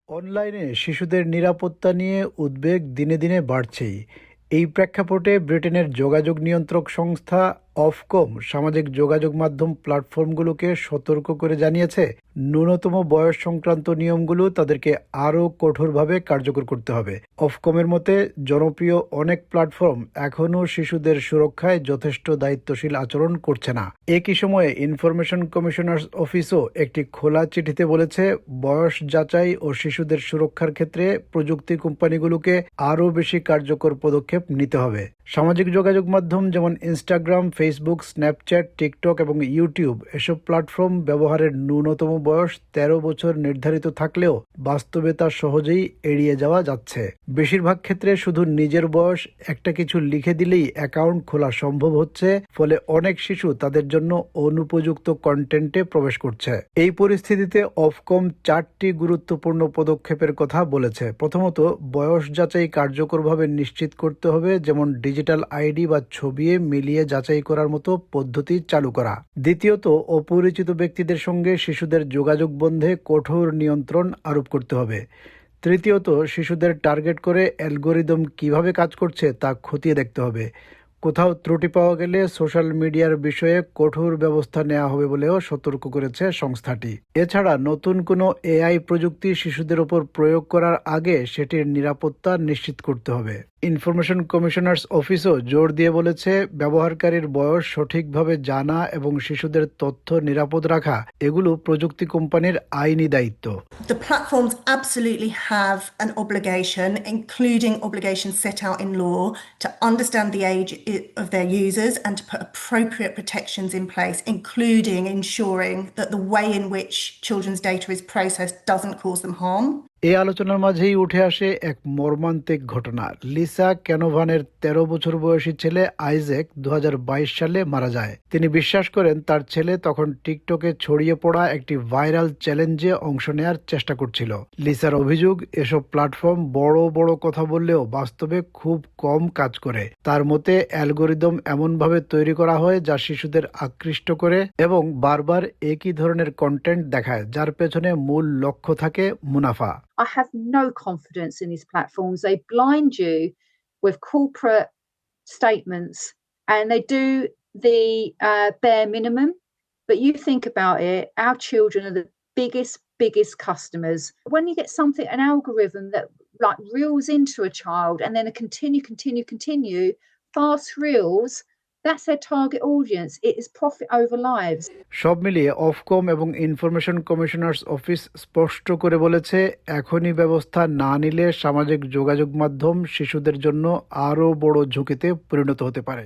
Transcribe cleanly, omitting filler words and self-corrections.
অনলাইনে শিশুদের নিরাপত্তা নিয়ে উদ্বেগ দিনে দিনে বাড়ছেই। এই প্রেক্ষাপটে ব্রিটেনের যোগাযোগ নিয়ন্ত্রক সংস্থা অফকম সামাজিক যোগাযোগ মাধ্যম প্ল্যাটফর্মগুলোকে সতর্ক করে জানিয়েছে, ন্যূনতম বয়স সংক্রান্ত নিয়মগুলো তাদেরকে আরও কঠোরভাবে কার্যকর করতে হবে। অফকমের মতে, জনপ্রিয় অনেক প্ল্যাটফর্ম এখনও শিশুদের সুরক্ষায় যথেষ্ট দায়িত্বশীল আচরণ করছে না। একই সময়ে ইনফরমেশন কমিশনার্স অফিসও একটি খোলা চিঠিতে বলেছে, বয়স যাচাই ও শিশুদের সুরক্ষার ক্ষেত্রে প্রযুক্তি কোম্পানিগুলোকে আরও বেশি কার্যকর পদক্ষেপ নিতে হবে। সামাজিক যোগাযোগ মাধ্যম যেমন ইনস্টাগ্রাম, ফেসবুক, স্ন্যাপচ্যাট, টিকটক এবং ইউটিউব এসব প্ল্যাটফর্ম ব্যবহারের ন্যূনতম বয়স 13 বছর নির্ধারিত থাকলেও বাস্তবে তা সহজেই এড়িয়ে যাওয়া যাচ্ছে। বেশিরভাগ ক্ষেত্রে শুধু নিজের বয়স একটা কিছু লিখে দিলেই অ্যাকাউন্ট খোলা সম্ভব হচ্ছে, ফলে অনেক শিশু তাদের জন্য অনুপযুক্ত কন্টেন্টে প্রবেশ করছে। এই পরিস্থিতিতে অফকম 4টি গুরুত্বপূর্ণ পদক্ষেপের কথা বলেছে। প্রথমত, বয়স যাচাই কার্যকরভাবে নিশ্চিত করতে হবে, যেমন ডিজিটাল আইডি বা ছবি মিলিয়ে যাচাই করার মতো পদ্ধতি চালু করা। দ্বিতীয়ত, অপরিচিত ব্যক্তিদের সঙ্গে শিশুদের যোগাযোগ বন্ধে কঠোর নিয়ন্ত্রণ আরোপ করতে হবে। তৃতীয়ত, শিশুদের টার্গেট করে অ্যালগোরিদম কিভাবে কাজ করছে তা খতিয়ে দেখতে হবে। কোথাও ত্রুটি পাওয়া গেলে সোশ্যাল মিডিয়ার বিষয়ে কঠোর ব্যবস্থা নেওয়া হবে বলেও সতর্ক করেছে সংস্থাটি। এছাড়া নতুন কোনো এআই প্রযুক্তি শিশুদের উপর প্রয়োগ করার আগে সেটির নিরাপত্তা নিশ্চিত করতে হবে। ইনফরমেশন কমিশনার্স অফিসও জোর দিয়ে বলেছে, ব্যবহারকারীর বয়স সঠিকভাবে জানা এবং শিশুদের তথ্য নিরাপদ রাখা এগুলো প্রযুক্তি কোম্পানির আইনি দায়িত্ব। The platforms absolutely have an obligation, including obligations set out in law, to understand the age of their users and to put appropriate protections in place, including ensuring that the way in which children's data is processed doesn't cause them harm. এই আলোচনার মাঝেই উঠে আসে এক মর্মান্তিক ঘটনা। Lisa ক্যানোভানের 13 বছর বয়সী ছেলে আইজ্যাক 2022 সালে মারা যায়। তিনি বিশ্বাস করেন তার ছেলে তখন টিকটকে ছড়িয়ে পড়া একটি ভাইরাল চ্যালেঞ্জে অংশ নেয়ার চেষ্টা করছিল। লিসার অভিযোগ, এসব প্ল্যাটফর্ম বড় বড় কথা বললেও বাস্তবে খুব কম কাজ করে। তার মতে, অ্যালগোরিদম এমনভাবে তৈরি করা হয় যা শিশুদের আকৃষ্ট করে এবং বারবার একই ধরনের কন্টেন্ট দেখায়, যার পেছনে মূল লক্ষ্য থাকে মুনাফা। I have no confidence in these platforms. They blind you with corporate statements and they do the bare minimum. But you think about it, our children are the biggest customers. When you get something, an algorithm that like reels into a child and then a continue, fast reels, that's their target audience. It is profit over lives. সব মিলিয়ে Ofcom এবং information commissioners office স্পষ্ট করে বলেছে, এখনই ব্যবস্থা না নিলে সামাজিক যোগাযোগ মাধ্যম শিশুদের জন্য আরও বড় ঝুঁকিতে পরিণত হতে পারে।